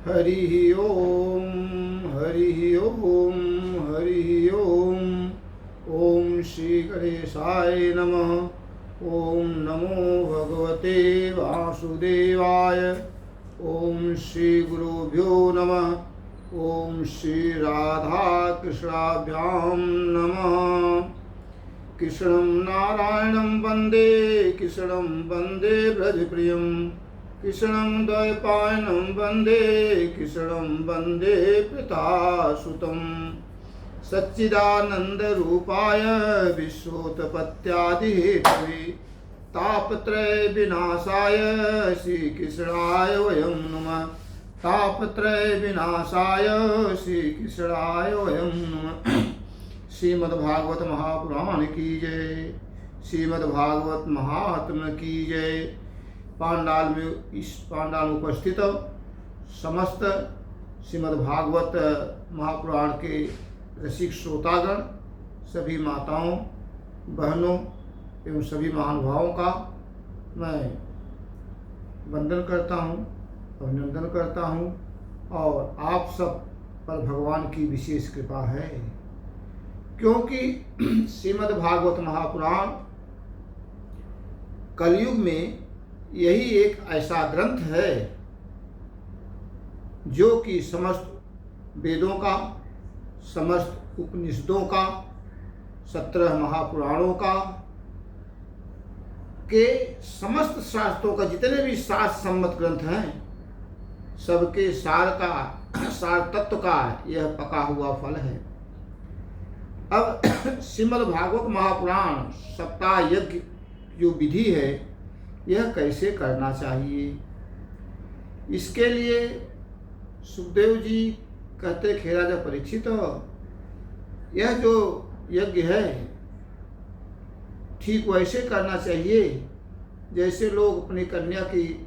हरि ओम हरि ओम हरि ओम। ओम श्री गणेशाय नमः। ओम नमो भगवते वासुदेवाय। ओम श्री गुरुभ्यो नमः। ओम श्री राधा कृष्णाभ्यां नमः। कृष्णं नारायणं वन्दे कृष्णं वन्दे व्रजप्रियं। कृष्णं द्वैपायनं वन्दे कृष्णं वन्दे पितासुतं। सच्चिदानन्दरूपाय विश्वोत्पत्त्यादिहेतवे तापत्रय विनाशाय श्रीकृष्णाय वयं नमः। तापत्रय विनाशाय श्रीकृष्णाय वयं नमः। श्रीमद्भागवत महापुराण की जय। श्रीमद्भागवत महात्म की जय। पांडाल में उपस्थित समस्त श्रीमद्भागवत महापुराण के रसिक श्रोतागण, सभी माताओं बहनों एवं सभी महानुभावों का मैं वंदन करता हूँ, अभिनंदन करता हूँ। और आप सब पर भगवान की विशेष कृपा है, क्योंकि श्रीमद्भागवत महापुराण कलयुग में यही एक ऐसा ग्रंथ है जो कि समस्त वेदों का, समस्त उपनिषदों का, 17 महापुराणों का के समस्त शास्त्रों का, जितने भी शास्त्र सम्मत ग्रंथ हैं, सबके सार तत्व का यह पका हुआ फल है। अब श्रीमद्भागवत महापुराण सप्ताह यज्ञ जो विधि है, यह कैसे करना चाहिए, इसके लिए सुखदेव जी कहते, खेराजा परीक्षित, यह जो यज्ञ है ठीक वैसे करना चाहिए जैसे लोग अपनी कन्या की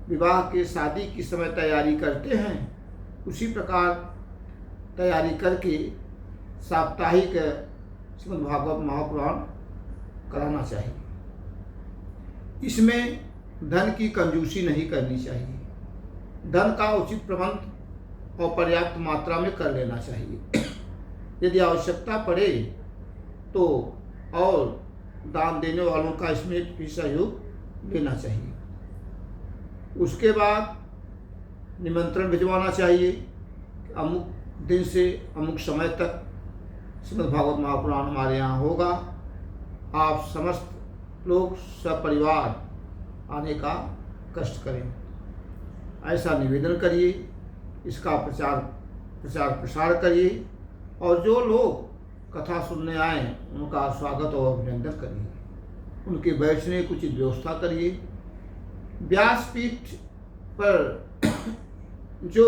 विवाह के शादी की समय तैयारी करते हैं, उसी प्रकार तैयारी करके साप्ताहिक श्रीमद्भागवत महापुराण कराना चाहिए। इसमें धन की कंजूसी नहीं करनी चाहिए। धन का उचित प्रबंध और पर्याप्त मात्रा में कर लेना चाहिए। यदि आवश्यकता पड़े तो और दान देने वालों का इसमें भी सहयोग लेना चाहिए। उसके बाद निमंत्रण भिजवाना चाहिए। अमुक दिन से अमुक समय तक श्रीमद्भागवत महापुराण हमारे यहाँ होगा, आप समस्त लोग सपरिवार आने का कष्ट करें, ऐसा निवेदन करिए। इसका प्रचार प्रसार करिए और जो लोग कथा सुनने आए उनका स्वागत और अभिनंदन करिए। उनके बैठने की उचित व्यवस्था करिए। व्यासपीठ पर जो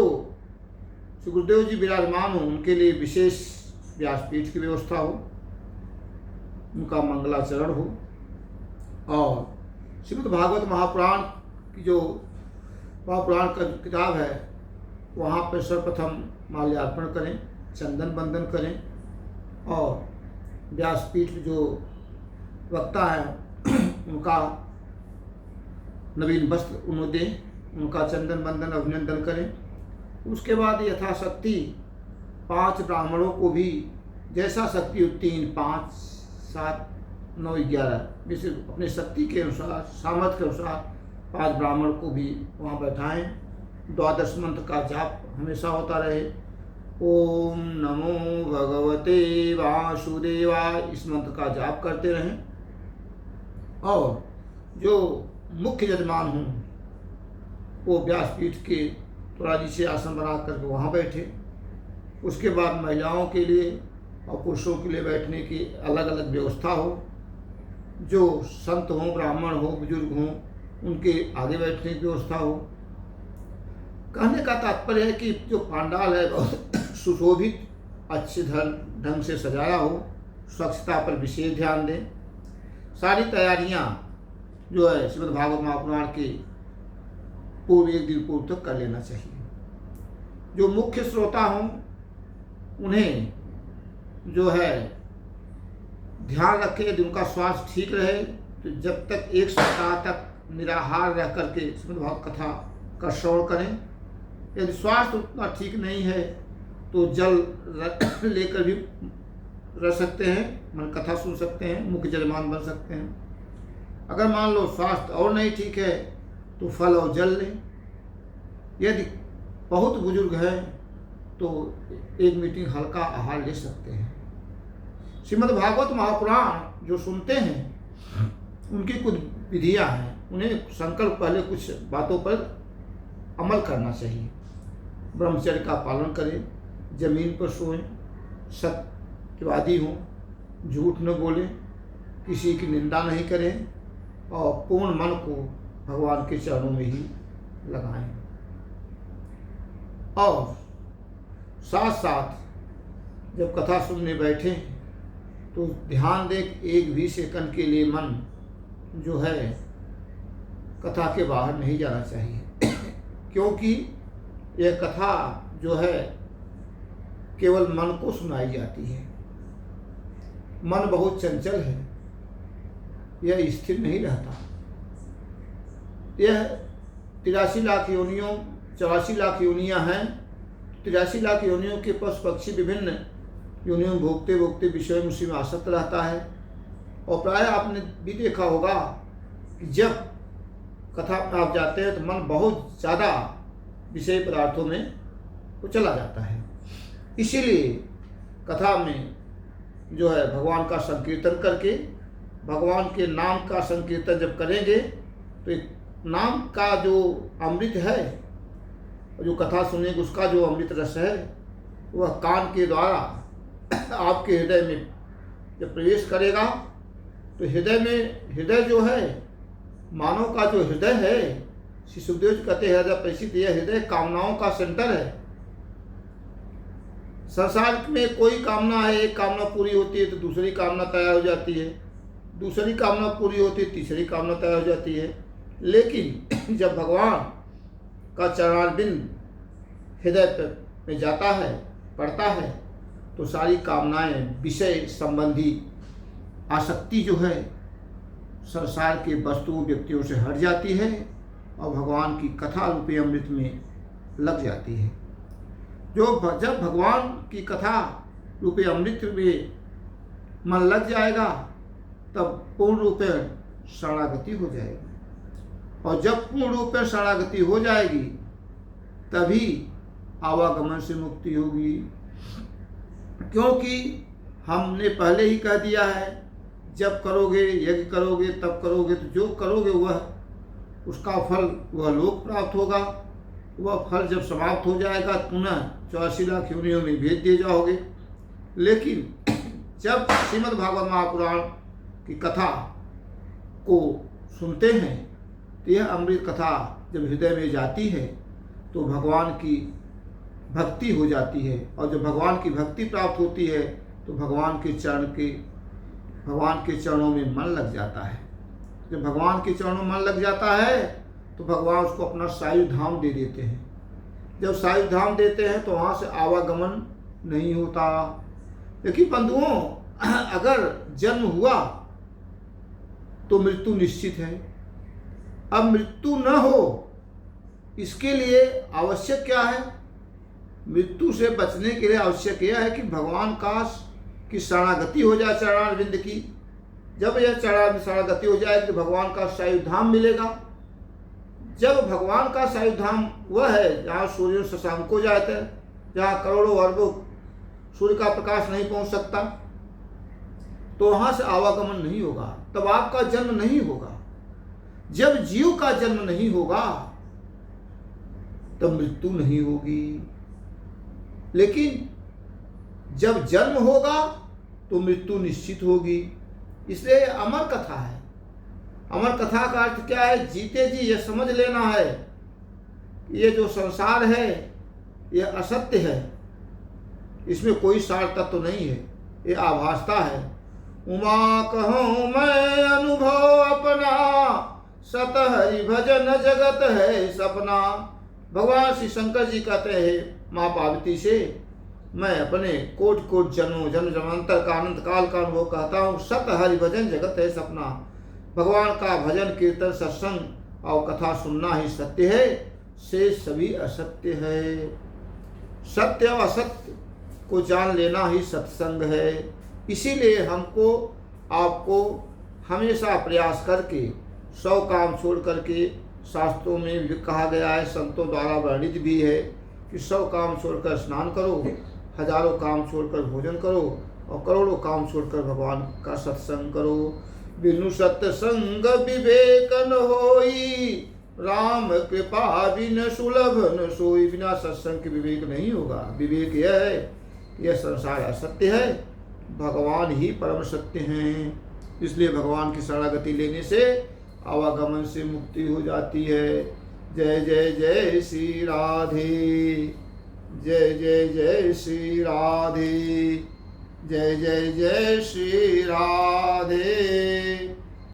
श्री गुरुदेव जी विराजमान हो, उनके लिए विशेष व्यासपीठ की व्यवस्था हो, उनका मंगलाचरण हो। और श्रीमद्भागवत महापुराण की जो महापुराण का किताब है, वहाँ पर सर्वप्रथम माल्यार्पण करें, चंदन बंदन करें और व्यासपीठ जो वक्ता हैं उनका नवीन वस्त्र उन्हें दें, उनका चंदन बंदन अभिनंदन करें। उसके बाद यथाशक्ति 5 ब्राह्मणों को भी जैसा शक्ति हो, 3, 5, 7, 9, 11 जैसे अपने शक्ति के अनुसार, सामर्थ्य के अनुसार 5 ब्राह्मण को भी वहाँ बैठाएं। 12 मंत्र का जाप हमेशा होता रहे। ओम नमो भगवते वासुदेवाय, इस मंत्र का जाप करते रहें। और जो मुख्य यजमान हों वो व्यासपीठ के थोड़ा नीचे आसन बना करके वहाँ बैठे। उसके बाद महिलाओं के लिए और पुरुषों के लिए बैठने की अलग अलग व्यवस्था हो। जो संत हों, ब्राह्मण हो, बुजुर्ग हों, उनके आगे बैठने की व्यवस्था हो। कहने का तात्पर्य है कि जो पांडाल है बहुत सुशोभित, अच्छे ढंग से सजाया हो। स्वच्छता पर विशेष ध्यान दें। सारी तैयारियां जो है श्रीमद्भागवत महापुराण के पूर्व 1 दिन पूर्व तक कर लेना चाहिए। जो मुख्य श्रोता हों उन्हें जो है ध्यान रखें, यदि उनका स्वास्थ्य ठीक रहे तो जब तक 1 सप्ताह तक निराहार रह करके श्रीमद्भागवत कथा का श्रवण करें। यदि स्वास्थ्य उतना ठीक नहीं है तो जल लेकर भी रह सकते हैं, मन कथा सुन सकते हैं, मुख्य जलमान बन सकते हैं। अगर मान लो स्वास्थ्य और नहीं ठीक है तो फल और जल लें। यदि बहुत बुजुर्ग हैं तो एक मीटिंग हल्का आहार ले सकते हैं। श्रीमद् भागवत महापुराण जो सुनते हैं उनकी कुछ विधियां हैं, उन्हें संकल्प पहले कुछ बातों पर अमल करना चाहिए। ब्रह्मचर्य का पालन करें, जमीन पर सोएं, सत्यवादी हों, झूठ न बोलें, किसी की निंदा नहीं करें और पूर्ण मन को भगवान के चरणों में ही लगाएं। और साथ साथ जब कथा सुनने बैठे तो ध्यान दें, एक भी सेकंड के लिए मन जो है कथा के बाहर नहीं जाना चाहिए क्योंकि यह कथा जो है केवल मन को सुनाई जाती है। मन बहुत चंचल है, यह स्थिर नहीं रहता। यह 83 लाख योनियों 84 लाख योनियाँ हैं। 83 लाख योनियों के पशु पक्षी विभिन्न योनियों में भोगते भोगते विषय में उसी में आसक्त रहता है। और प्राय आपने भी देखा होगा कि जब कथा में आप जाते हैं तो मन बहुत ज़्यादा विषय पदार्थों में वो चला जाता है। इसीलिए कथा में जो है भगवान का संकीर्तन करके, भगवान के नाम का संकीर्तन जब करेंगे तो एक नाम का जो अमृत है, जो कथा सुनेंगे उसका जो अमृत रस है वह कान के द्वारा आपके हृदय में जब प्रवेश करेगा तो हृदय जो है, मानव का जो हृदय है, श्री सुखदेव जी कहते हैं हृदय परिचित, यह हृदय कामनाओं का सेंटर है। संसार में कोई कामना है, एक कामना पूरी होती है तो दूसरी कामना तैयार हो जाती है, दूसरी कामना पूरी होती है तीसरी कामना तैयार हो जाती है। लेकिन जब भगवान का चरणारविंद हृदय में जाता है, पड़ता है, तो सारी कामनाएं, विषय संबंधी आसक्ति जो है संसार के वस्तुओं व्यक्तियों से हट जाती है और भगवान की कथा रूपी अमृत में लग जाती है। जब भगवान की कथा रूपी अमृत में मन लग जाएगा तब पूर्ण रूप में शरणागति हो जाएगी। और जब पूर्ण रूप में शरणागति हो जाएगी तभी आवागमन से मुक्ति होगी। क्योंकि हमने पहले ही कह दिया है, जब करोगे, यज्ञ करोगे, तब करोगे तो जो करोगे वह उसका फल वह लोक प्राप्त होगा। वह फल जब समाप्त हो जाएगा पुनः 84 लाख योनियों में भेज दिए जाओगे। लेकिन जब श्रीमद् भागवत महापुराण की कथा को सुनते हैं तो यह अमृत कथा जब हृदय में जाती है तो भगवान की भक्ति हो जाती है। और जब भगवान की भक्ति प्राप्त होती है तो भगवान के चरणों में मन लग जाता है। जब भगवान के चरणों में मन लग जाता है तो भगवान उसको अपना सायु धाम दे देते हैं। जब सायु धाम देते हैं तो वहाँ से आवागमन नहीं होता। लेकिन बंधुओं, अगर जन्म हुआ तो मृत्यु निश्चित है। अब मृत्यु न हो इसके लिए आवश्यक क्या है? मृत्यु से बचने के लिए आवश्यक यह है कि भगवान की शरणागति हो जाए, चरणारविंद की। जब यह शरणागति हो जाए तो भगवान का सायु धाम मिलेगा। जब भगवान का सायु धाम वह है जहाँ सूर्य शशांको जाते हैं, जहाँ करोड़ों अरबों सूर्य का प्रकाश नहीं पहुँच सकता, तो वहाँ से आवागमन नहीं होगा, तब आपका जन्म नहीं होगा। जब जीव का जन्म नहीं होगा तब मृत्यु नहीं होगी। लेकिन जब जन्म होगा तो मृत्यु निश्चित होगी। इसलिए अमर कथा है। अमर कथा का अर्थ क्या है? जीते जी यह समझ लेना है ये जो संसार है यह असत्य है, इसमें कोई सार तत्व नहीं है, ये आभासता है। उमा कहूँ मैं अनुभव अपना, सत हरि भजन जगत है सपना। भगवान श्री शंकर जी कहते हैं माँ पार्वती से, मैं अपने कोट कोट जन्मों जन्म जन्मांतर का अनंत काल का अनुभव कहता हूँ, सत हरि भजन जगत है सपना। भगवान का भजन कीर्तन सत्संग और कथा सुनना ही सत्य है से सभी असत्य है। सत्य और असत्य को जान लेना ही सत्संग है। इसीलिए हमको आपको हमेशा प्रयास करके 100 काम छोड़ करके, शास्त्रों में भी कहा गया है, संतों द्वारा वर्णित भी है कि 100 काम छोड़कर स्नान करो, हजारों काम छोड़कर भोजन करो और करोड़ों काम छोड़कर भगवान का सत्संग करो। बिनु सत्संग विवेक न होई, राम कृपा बिन सुलभ न सोई। बिना सत्संग के विवेक नहीं होगा। विवेक यह है, यह संसार असत्य है, भगवान ही परम सत्य हैं। इसलिए भगवान की शरणागति लेने से आवागमन से मुक्ति हो जाती है। जय जय जय श्री राधे, जय जय जय श्री राधे, जय जय जय श्री राधे।